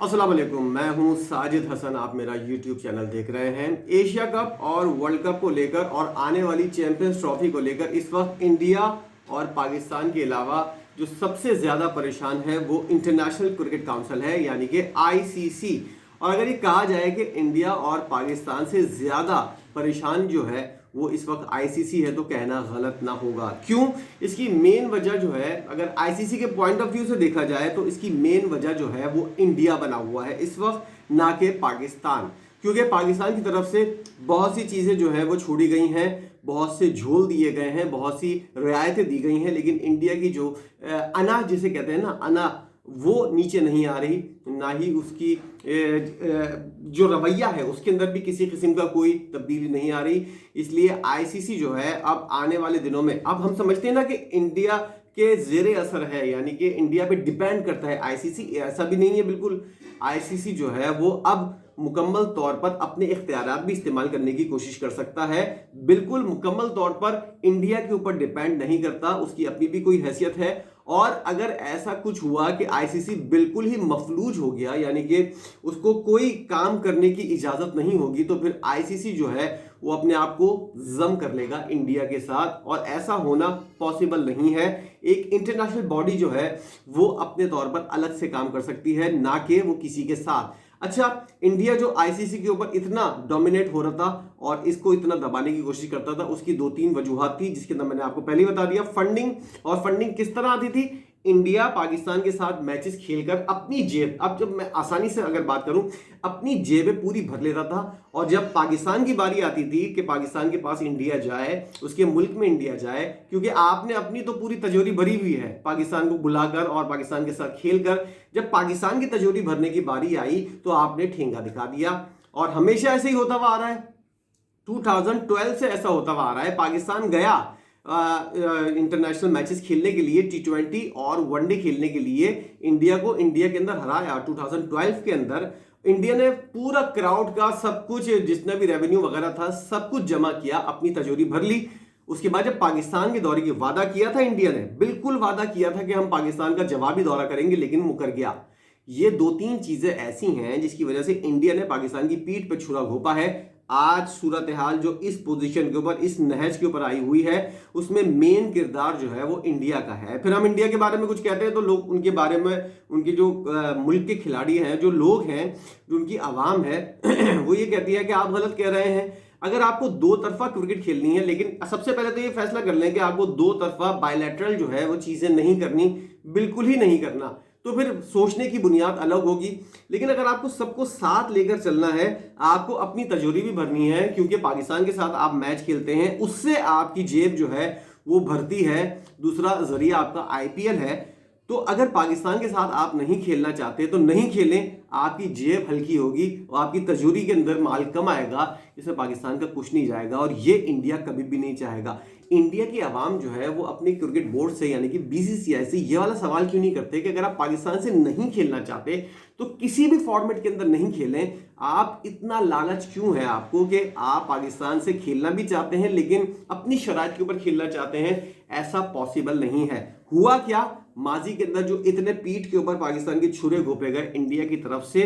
अस्सलाम वालेकुम, मैं हूं साजिद हसन। आप मेरा YouTube चैनल देख रहे हैं। एशिया कप और वर्ल्ड कप को लेकर और आने वाली चैंपियंस ट्रॉफी को लेकर इस वक्त इंडिया और पाकिस्तान के अलावा जो सबसे ज़्यादा परेशान है वो इंटरनेशनल क्रिकेट काउंसिल है, यानी कि ICC। और अगर ये कहा जाए कि इंडिया और पाकिस्तान से ज़्यादा परेशान जो है वो इस वक्त ICC है, तो कहना गलत ना होगा। क्यों? इसकी मेन वजह जो है, अगर ICC के पॉइंट ऑफ व्यू से देखा जाए तो इसकी मेन वजह जो है वो इंडिया बना हुआ है इस वक्त, ना कि पाकिस्तान। क्योंकि पाकिस्तान की तरफ से बहुत सी चीज़ें जो है वो छोड़ी गई हैं, बहुत से झोल दिए गए हैं, बहुत सी रियायतें दी गई हैं, लेकिन इंडिया की जो अना जिसे कहते हैं ना, अना, वो नीचे नहीं आ रही। ना ही उसकी जो रवैया है उसके अंदर भी किसी किस्म का कोई तब्दीली नहीं आ रही। इसलिए ICC जो है अब आने वाले दिनों में, अब हम समझते हैं ना कि इंडिया के जेरे असर है, यानी कि इंडिया पे डिपेंड करता है ICC। ऐसा भी नहीं है बिल्कुल। ICC जो है वो अब मुकम्मल तौर पर अपने इख्तियारात भी इस्तेमाल करने की कोशिश कर सकता है। बिल्कुल मुकम्मल तौर पर इंडिया के ऊपर डिपेंड नहीं करता, उसकी अपनी भी कोई हैसियत है। और अगर ऐसा कुछ हुआ कि ICC बिल्कुल ही मफलूज हो गया, यानी कि उसको कोई काम करने की इजाजत नहीं होगी, तो फिर ICC जो है वो अपने आप को जम कर लेगा इंडिया के साथ, और ऐसा होना पॉसिबल नहीं है। एक इंटरनेशनल बॉडी जो है वो अपने तौर पर अलग से काम कर सकती है, ना कि वो किसी के साथ। अच्छा, इंडिया जो ICC के ऊपर इतना डोमिनेट हो रहा था और इसको इतना दबाने की कोशिश करता था, उसकी 2-3 वजूहात थी, जिसके अंदर मैंने आपको पहले ही बता दिया। फंडिंग, और फंडिंग किस तरह आती थी? इंडिया पाकिस्तान के साथ मैचेस खेलकर अपनी जेब, अब जब मैं आसानी से अगर बात करूं, अपनी जेबें पूरी भर लेता था। और जब पाकिस्तान की बारी आती थी कि पाकिस्तान के पास इंडिया जाए, उसके मुल्क में इंडिया जाए, क्योंकि आपने अपनी तो पूरी तिजोरी भरी हुई है पाकिस्तान को बुलाकर और पाकिस्तान के साथ खेलकर, जब पाकिस्तान की तिजोरी भरने की बारी आई तो आपने ठेंगा दिखा दिया। और हमेशा ऐसे ही होता हुआ आ रहा है, 2012 से ऐसा होता हुआ आ रहा है। पाकिस्तान गया इंटरनेशनल मैचेस खेलने के लिए, T20 और वनडे खेलने के लिए, इंडिया को इंडिया के अंदर हराया 2012 के अंदर। इंडिया ने पूरा क्राउड का सब कुछ, जितना भी रेवेन्यू वगैरह था, सब कुछ जमा किया, अपनी तिजोरी भर ली। उसके बाद जब पाकिस्तान के दौरे की वादा किया था इंडिया ने, बिल्कुल वादा किया था कि हम पाकिस्तान का जवाबी दौरा करेंगे, लेकिन मुकर गया। ये 2-3 चीजें ऐसी हैं जिसकी वजह से इंडिया ने पाकिस्तान की पीठ पर छुरा घोंपा है। आज सूरत हाल जो इस पोजीशन के ऊपर, इस नहज के ऊपर आई हुई है, उसमें मेन किरदार जो है वो इंडिया का है। फिर हम इंडिया के बारे में कुछ कहते हैं तो लोग उनके बारे में, उनके जो मुल्क के खिलाड़ी हैं, जो लोग हैं, जो उनकी आवाम है वो ये कहती है कि आप गलत कह रहे हैं। अगर आपको दो तरफा क्रिकेट खेलनी है, लेकिन सबसे पहले तो ये फैसला कर लें कि आपको दो तरफा बायलैटरल जो है वो चीजें नहीं करनी, बिल्कुल ही नहीं करना, तो फिर सोचने की बुनियाद अलग होगी। लेकिन अगर आपको सबको साथ लेकर चलना है, आपको अपनी तिजोरी भी भरनी है, क्योंकि पाकिस्तान के साथ आप मैच खेलते हैं, उससे आपकी जेब जो है वो भरती है। दूसरा जरिया आपका IPL है। तो अगर पाकिस्तान के साथ आप नहीं खेलना चाहते तो नहीं खेलें, आपकी जेब हल्की होगी और आपकी तिजोरी के अंदर माल कम आएगा, इसमें पाकिस्तान का कुछ नहीं जाएगा, और ये इंडिया कभी भी नहीं चाहेगा। इंडिया की आवाम जो है वो अपने क्रिकेट बोर्ड से, यानी कि BCCI से, ये वाला सवाल क्यों नहीं करते कि अगर आप पाकिस्तान से नहीं खेलना चाहते तो किसी भी फॉर्मेट के अंदर नहीं खेलें। आप इतना लालच क्यों है आपको कि आप पाकिस्तान से खेलना भी चाहते हैं लेकिन अपनी शराइत के ऊपर खेलना चाहते हैं? ऐसा पॉसिबल नहीं है। हुआ क्या माजी के अंदर, जो इतने पीठ के ऊपर पाकिस्तान के छुरे घोंपे गए इंडिया की तरफ से,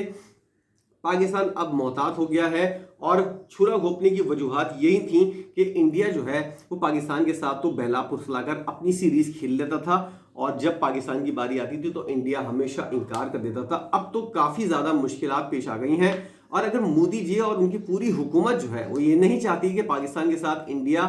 पाकिस्तान अब मोहतात हो गया है। और छुरा घोंपने की वजूहात यही थी कि इंडिया जो है वो पाकिस्तान के साथ तो बहला फुसलाकर अपनी सीरीज खेल लेता था, और जब पाकिस्तान की बारी आती थी तो इंडिया हमेशा इनकार कर देता था। अब तो काफ़ी ज़्यादा मुश्किलात पेश आ गई हैं। और अगर मोदी जी और उनकी पूरी हुकूमत जो है वो ये नहीं चाहती कि पाकिस्तान के साथ इंडिया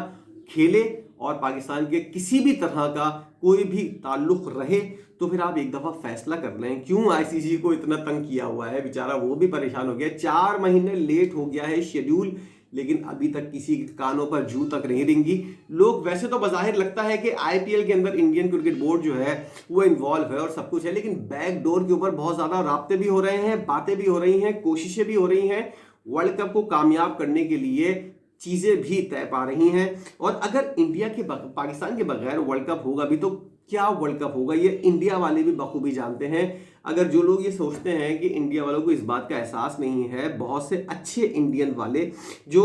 खेले और पाकिस्तान के किसी भी तरह का कोई भी ताल्लुक रहे, तो फिर आप एक दफा फैसला कर लें। क्यों ICC को इतना तंग किया हुआ है? बेचारा वो भी परेशान हो गया। 4 महीने लेट हो गया है शेड्यूल, लेकिन अभी तक किसी कानों पर जू तक नहीं रेंगी। लोग, वैसे तो बज़ाहिर लगता है कि IPL के अंदर इंडियन क्रिकेट बोर्ड जो है वो इन्वॉल्व है और सब कुछ है, लेकिन बैक डोर के ऊपर बहुत ज्यादा राब्ते भी हो रहे हैं, बातें भी हो रही हैं, कोशिशें भी हो रही हैं। वर्ल्ड कप को कामयाब करने के लिए चीजें भी तय पा रही हैं। और अगर इंडिया के पाकिस्तान के बगैर वर्ल्ड कप होगा भी तो क्या वर्ल्ड कप होगा, ये इंडिया वाले भी बखूबी जानते हैं। अगर जो लोग ये सोचते हैं कि इंडिया वालों को इस बात का एहसास नहीं है, बहुत से अच्छे इंडियन वाले जो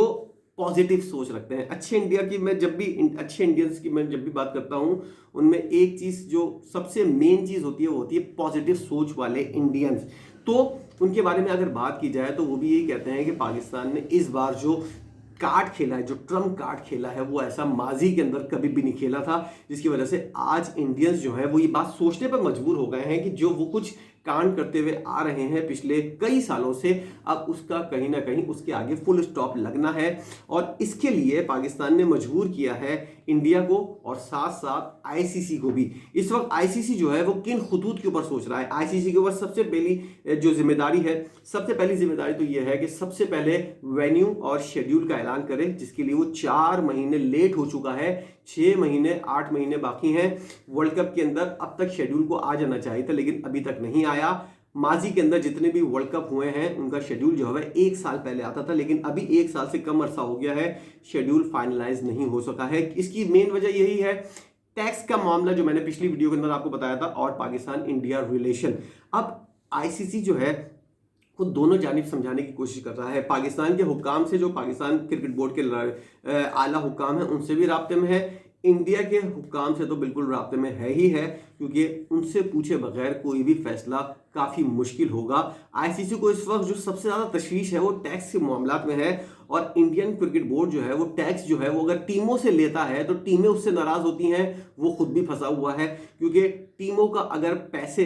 पॉजिटिव सोच रखते हैं, अच्छे इंडिया की, मैं जब भी अच्छे इंडियंस की मैं जब भी बात करता हूं, उनमें एक चीज जो सबसे मेन चीज होती है वो होती है पॉजिटिव सोच वाले इंडियंस। तो उनके बारे में अगर बात की जाए तो वो भी यही कहते हैं कि पाकिस्तान ने इस बार जो कार्ड खेला है, जो ट्रम्प कार्ड खेला है, वो ऐसा माजी के अंदर कभी भी नहीं खेला था, जिसकी वजह से आज इंडियंस जो है वो ये बात सोचने पर मजबूर हो गए हैं कि जो वो कुछ कांड करते हुए आ रहे हैं पिछले कई सालों से, अब उसका कहीं ना कहीं उसके आगे फुल स्टॉप लगना है। और इसके लिए पाकिस्तान ने मजबूर किया है इंडिया को और साथ साथ आईसीसी को भी। इस वक्त आईसीसी जो है वो किन खतूत के ऊपर सोच रहा है। आईसीसी के ऊपर सबसे पहली जो जिम्मेदारी है, सबसे पहली जिम्मेदारी तो यह है कि सबसे पहले वेन्यू और शेड्यूल का ऐलान करे, जिसके लिए वो 4 महीने लेट हो चुका है। 6 महीने 8 महीने बाकी हैं वर्ल्ड कप के अंदर। अब तक शेड्यूल को आ जाना चाहिए था, लेकिन अभी तक नहीं आया। माजी के अंदर जितने भी वर्ल्ड कप हुए हैं उनका शेड्यूल जो है 1 साल पहले आता था, लेकिन अभी 1 साल से कम अरसा हो गया है, शेड्यूल फाइनलाइज नहीं हो सका है। इसकी मेन वजह यही है टैक्स का मामला, जो मैंने पिछली वीडियो के अंदर आपको बताया था, और पाकिस्तान इंडिया रिलेशन। अब आईसीसी जो है वो दोनों जानिब समझाने की कोशिश कर रहा है। पाकिस्तान के हुक्काम से, जो पाकिस्तान क्रिकेट बोर्ड के आला हुक्काम है, उनसे भी राब्ते में है। इंडिया के हुक्काम से तो बिल्कुल राब्ते में है ही है, क्योंकि उनसे पूछे बगैर कोई भी फैसला काफ़ी मुश्किल होगा। आईसीसी को इस वक्त जो सबसे ज़्यादा तशवीश है वो टैक्स के मामलात में है, और इंडियन क्रिकेट बोर्ड जो है वो टैक्स जो है वो अगर टीमों से लेता है तो टीमें उससे नाराज़ होती हैं, वो खुद भी फंसा हुआ है। क्योंकि टीमों का अगर पैसे,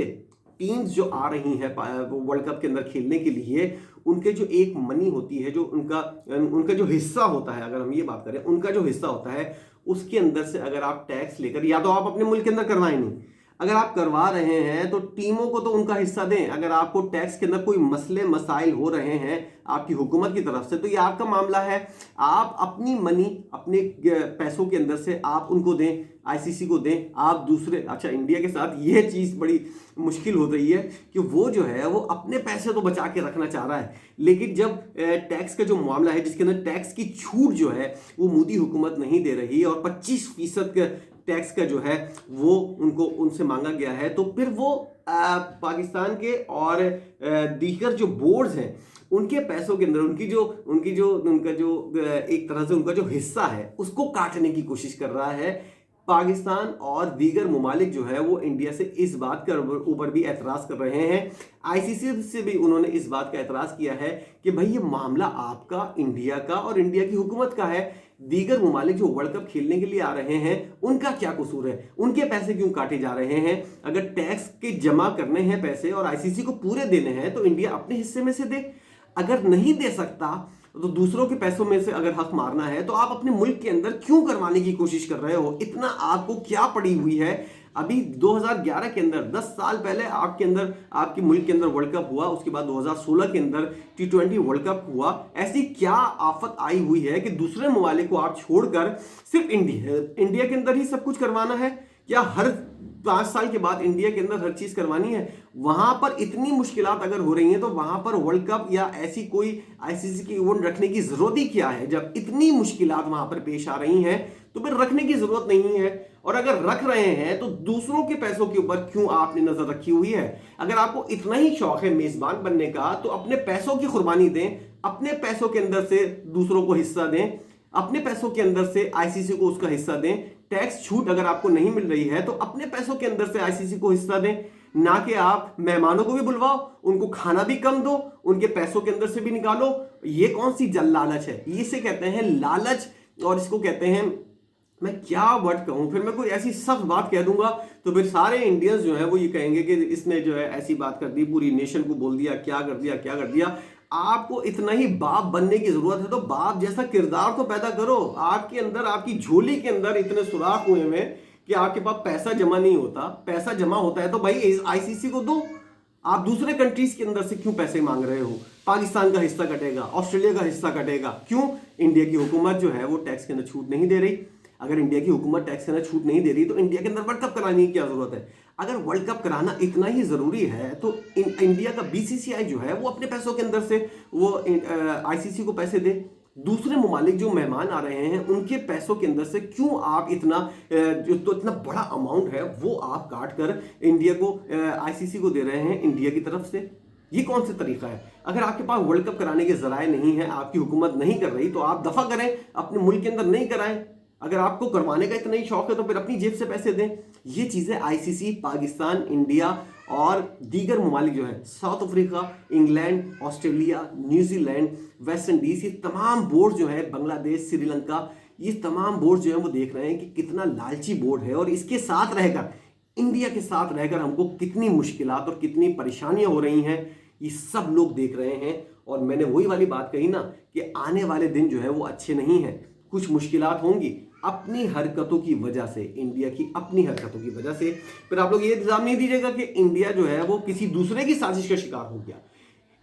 टीम्स जो आ रही हैं वर्ल्ड कप के अंदर खेलने के लिए, उनके जो एक मनी होती है, जो उनका जो हिस्सा होता है, अगर हम ये बात करें उनका जो हिस्सा होता है, उसके अंदर से अगर आप टैक्स लेकर, या तो आप अपने मुल्क के अंदर करवाएं नहीं, अगर आप करवा रहे हैं तो टीमों को तो उनका हिस्सा दें। अगर आपको टैक्स के अंदर कोई मसले मसाइल हो रहे हैं आपकी हुकूमत की तरफ से, तो ये आपका मामला है। आप अपनी मनी, अपने पैसों के अंदर से आप उनको दें, आईसीसी को दें। आप दूसरे, अच्छा इंडिया के साथ ये चीज़ बड़ी मुश्किल हो रही है कि वो जो है वो अपने पैसे तो बचा के रखना चाह रहा है, लेकिन जब टैक्स का जो मामला है जिसके अंदर टैक्स की छूट जो है वो मोदी हुकूमत नहीं दे रही, और 25% टैक्स का जो है वो उनसे मांगा गया है, तो फिर वो पाकिस्तान के और दीगर जो बोर्ड्स हैं उनके पैसों के अंदर उनका जो एक तरह से उनका जो हिस्सा है उसको काटने की कोशिश कर रहा है। पाकिस्तान और दीगर ममालिक जो है वो इंडिया से इस बात के ऊपर भी एतराज़ कर रहे हैं। आईसीसी से भी उन्होंने इस बात का एतराज़ किया है कि भाई ये मामला आपका, इंडिया का और इंडिया की हुकूमत का है। दीगर ममालिक जो वर्ल्ड कप खेलने के लिए आ रहे हैं उनका क्या कसूर है, उनके पैसे क्यों काटे जा रहे हैं। अगर टैक्स के जमा करने हैं पैसे और आईसीसी को पूरे देने हैं तो इंडिया अपने हिस्से में से दे। अगर नहीं दे सकता तो दूसरों के पैसों में से अगर हक मारना है तो आप अपने मुल्क के अंदर क्यों करवाने की कोशिश कर रहे हो। इतना आपको क्या पड़ी हुई है। अभी 2011 के अंदर 10 साल पहले आपके मुल्क के अंदर वर्ल्ड कप हुआ, उसके बाद 2016 के अंदर T20 वर्ल्ड कप हुआ। ऐसी क्या आफत आई हुई है कि दूसरे ममालिक को आप छोड़कर सिर्फ इंडिया के अंदर ही सब कुछ करवाना है? क्या हर 5 साल के बाद इंडिया के अंदर हर चीज करवानी है? वहां पर इतनी मुश्किलात अगर हो रही हैं तो वहां पर वर्ल्ड कप या ऐसी कोई आईसीसी की इवेंट रखने की जरूरत ही क्या है? जब इतनी मुश्किलात वहां पर पेश आ रही हैं तो फिर रखने की जरूरत नहीं है। और अगर रख रहे हैं तो दूसरों के पैसों के ऊपर क्यों आपने नजर रखी हुई है? अगर आपको इतना ही शौक है मेजबान बनने का तो अपने पैसों की कुर्बानी दें, अपने पैसों के अंदर से दूसरों को हिस्सा दें, अपने पैसों के अंदर से आईसीसी को उसका हिस्सा दें। टैक्स छूट अगर आपको नहीं मिल रही है तो अपने पैसों के अंदर से आईसीसी को हिस्सा दें, ना कि आप मेहमानों को भी बुलवाओ, उनको खाना भी कम दो, उनके पैसों के अंदर से भी निकालो। ये कौन सी जल लालच है? इसे कहते हैं लालच, और इसको कहते हैं, मैं क्या वर्ड कहूं, फिर मैं कोई ऐसी सख्त बात कह दूंगा तो फिर सारे इंडियंस जो है वो ये कहेंगे कि इसने जो है ऐसी बात कर दी, पूरी नेशन को बोल दिया, क्या कर दिया। आपको इतना ही बाप बनने की जरूरत है तो बाप जैसा किरदार तो पैदा करो। आपके अंदर, आपकी झोली के अंदर इतने सुराख हुए हैं कि आपके पास पैसा जमा नहीं होता। पैसा जमा होता है तो भाई आईसीसी को दो। आप दूसरे कंट्रीज के अंदर से क्यों पैसे मांग रहे हो? पाकिस्तान का हिस्सा कटेगा, ऑस्ट्रेलिया का हिस्सा कटेगा, क्यों? इंडिया की हुकूमत जो है वो टैक्स के अंदर छूट नहीं दे रही। अगर इंडिया की हुकूमत टैक्स के अंदर छूट नहीं दे रही तो इंडिया के अंदर वर्ल्ड कप कराने की क्या जरूरत है? अगर वर्ल्ड कप कराना इतना ही जरूरी है तो इंडिया का बीसीसीआई जो है वो अपने पैसों के अंदर से वो आईसीसी को पैसे दे। दूसरे ममालिक जो मेहमान आ रहे हैं उनके पैसों के अंदर से क्यों आप इतना बड़ा अमाउंट है वो आप काट कर इंडिया को, आईसीसी को दे रहे हैं इंडिया की तरफ से? ये कौन सा तरीका है? अगर आपके पास वर्ल्ड कप कराने के जराए नहीं है, आपकी हुकूमत नहीं कर रही, तो आप दफा करें, अपने मुल्क के अंदर नहीं कराएं। अगर आपको करवाने का इतना ही शौक है तो फिर अपनी जेब से पैसे दें। ये चीजें आईसीसी, पाकिस्तान, इंडिया और दीगर ममालिक जो है south Africa, England, Australia, New Zealand, West Indies, ये तमाम बोर्ड जो है, बांग्लादेश, श्रीलंका, ये तमाम बोर्ड जो है वो देख रहे हैं कि कितना लालची बोर्ड है और इसके साथ रहकर, इंडिया के साथ रहकर हमको कितनी मुश्किलात और कितनी परेशानियां हो रही हैं, ये सब लोग देख रहे हैं। और मैंने वही वाली बात कही ना कि आने वाले दिन जो है वो अच्छे नहीं हैं, कुछ मुश्किलात होंगी अपनी हरकतों की वजह से, इंडिया की अपनी हरकतों की वजह से। फिर आप लोग ये इल्जाम नहीं दीजिएगा कि इंडिया जो है वो किसी दूसरे की साजिश का शिकार हो गया।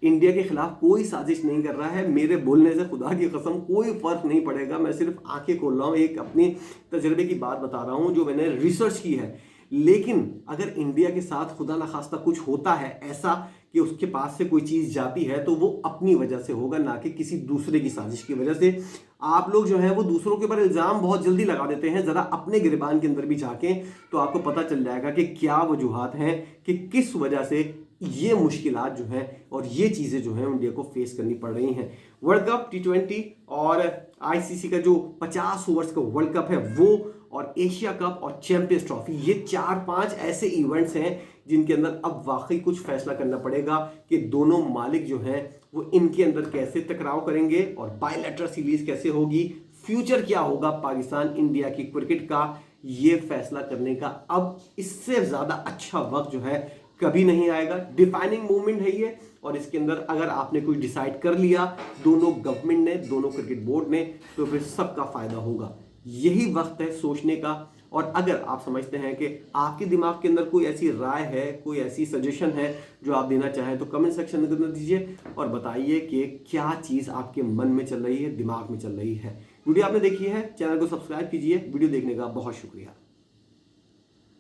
इंडिया के खिलाफ कोई साजिश नहीं कर रहा है। मेरे बोलने से खुदा की कसम कोई फर्क नहीं पड़ेगा। मैं सिर्फ आंखें खोल रहा हूं, एक अपनी तजर्बे की बात बता रहा हूं जो मैंने रिसर्च की है। लेकिन अगर इंडिया के साथ खुदा ना खास्ता कुछ होता है ऐसा कि उसके पास से कोई चीज जाती है, तो वो अपनी वजह से होगा, ना कि किसी दूसरे की साजिश की वजह से। आप लोग जो है वो दूसरों के ऊपर इल्जाम बहुत जल्दी लगा देते हैं। जरा अपने गिरबान के अंदर भी झांकें तो आपको पता चल जाएगा कि क्या वजूहात हैं कि किस वजह से ये मुश्किलात जो हैं और ये चीजें जो हैं इंडिया को फेस करनी पड़ रही हैं। वर्ल्ड कप, T20 और आईसीसी का जो 50 ओवर्स का वर्ल्ड कप है वो, और एशिया कप और चैंपियंस ट्रॉफी, ये 4-5 ऐसे इवेंट्स हैं जिनके अंदर अब वाकई कुछ फैसला करना पड़ेगा कि दोनों मालिक जो हैं वो इनके अंदर कैसे टकराव करेंगे और बायलैटरल सीरीज कैसे होगी, फ्यूचर क्या होगा पाकिस्तान इंडिया की क्रिकेट का, ये फैसला करने का अब इससे ज्यादा अच्छा वक्त जो है कभी नहीं आएगा। डिफाइनिंग मूवमेंट है ये, और इसके अंदर अगर आपने कुछ डिसाइड कर लिया, दोनों गवर्नमेंट ने, दोनों क्रिकेट बोर्ड ने, तो फिर सबका फायदा होगा। यही वक्त है सोचने का। और अगर आप समझते हैं कि आपके दिमाग के अंदर कोई ऐसी राय है, कोई ऐसी सजेशन है जो आप देना चाहें, तो कमेंट सेक्शन के अंदर दीजिए और बताइए कि क्या चीज़ आपके मन में चल रही है, दिमाग में चल रही है। वीडियो आपने देखी है, चैनल को सब्सक्राइब कीजिए। वीडियो देखने का बहुत शुक्रिया।